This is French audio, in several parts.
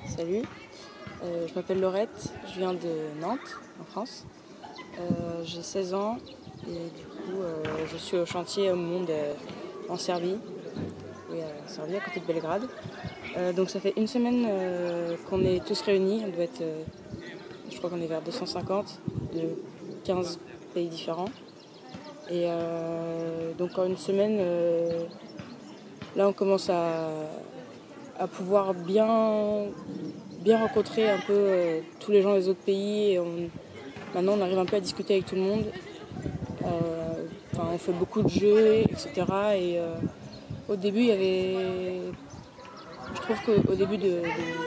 Salut, je m'appelle Laurette, je viens de Nantes, en France. J'ai 16 ans et du coup je suis au chantier au Monde en Serbie, en Serbie, à côté de Belgrade. Donc ça fait une semaine qu'on est tous réunis, on doit être, je crois qu'on est vers 250 de 15 pays différents. Et donc en une semaine, là on commence à pouvoir bien rencontrer un peu tous les gens des autres pays. Et maintenant on arrive un peu à discuter avec tout le monde. On fait beaucoup de jeux, etc. Et au début, je trouve qu'au début de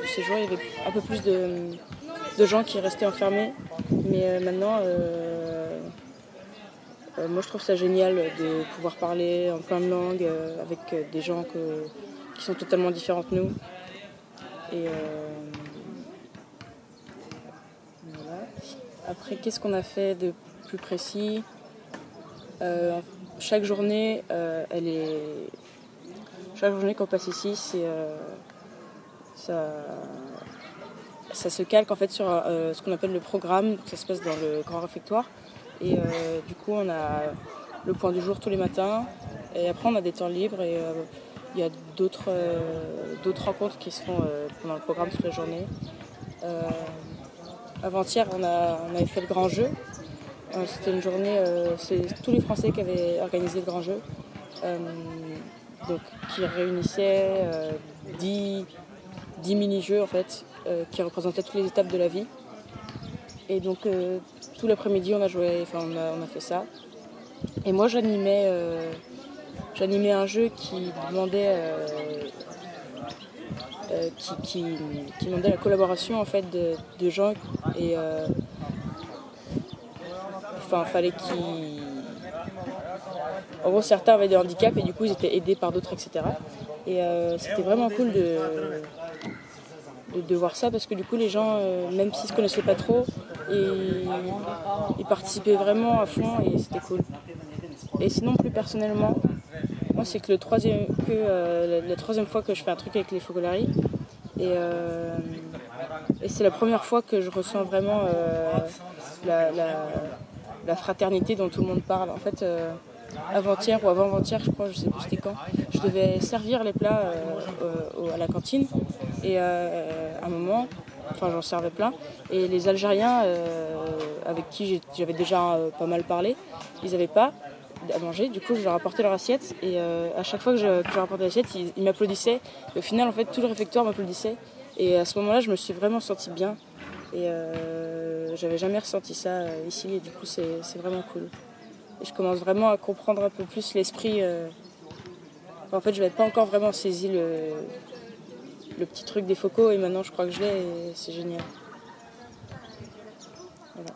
ces jours, il y avait un peu plus de gens qui restaient enfermés. Mais maintenant, moi je trouve ça génial de pouvoir parler en plein de langues avec des gens qui sont totalement différents de nous. Et voilà. Après, qu'est-ce qu'on a fait de plus précis ? Chaque journée qu'on passe ici, ça se calque en fait sur ce qu'on appelle le programme. Ça se passe dans le grand réfectoire. Et du coup, on a le point du jour tous les matins. Et après, on a des temps libres. Et il y a d'autres rencontres qui se font pendant le programme toute la journée. Avant-hier, on avait fait le grand jeu. C'était une journée, c'est tous les Français qui avaient organisé le grand jeu, donc qui réunissait 10 mini-jeux en fait, qui représentaient toutes les étapes de la vie. Et donc tout l'après-midi on a fait ça. Et moi j'animais un jeu qui demandait qui demandait la collaboration en fait de gens et fallait qu'ils... En gros, certains avaient des handicaps et du coup, ils étaient aidés par d'autres, etc. Et c'était vraiment cool de voir ça parce que du coup, les gens, même s'ils ne se connaissaient pas trop, ils participaient vraiment à fond et c'était cool. Et sinon, plus personnellement, moi, c'est que la troisième fois que je fais un truc avec les Focolari. Et c'est la première fois que je ressens vraiment la fraternité dont tout le monde parle. En fait, avant-hier ou avant-avant-hier, je crois, je sais plus c'était quand, je devais servir les plats à la cantine. Et à un moment, j'en servais plein. Et les Algériens avec qui j'avais déjà pas mal parlé, ils n'avaient pas à manger. Du coup, je leur apportais leur assiette. Et à chaque fois que je leur apportais l'assiette, ils m'applaudissaient. Et au final, en fait, tout le réfectoire m'applaudissait. Et à ce moment-là, je me suis vraiment sentie bien. Et j'avais jamais ressenti ça ici. Et du coup, c'est vraiment cool. Et je commence vraiment à comprendre un peu plus l'esprit. En fait, je n'avais pas encore vraiment saisi le petit truc des focos. Et maintenant, je crois que je l'ai. Et c'est génial. Voilà.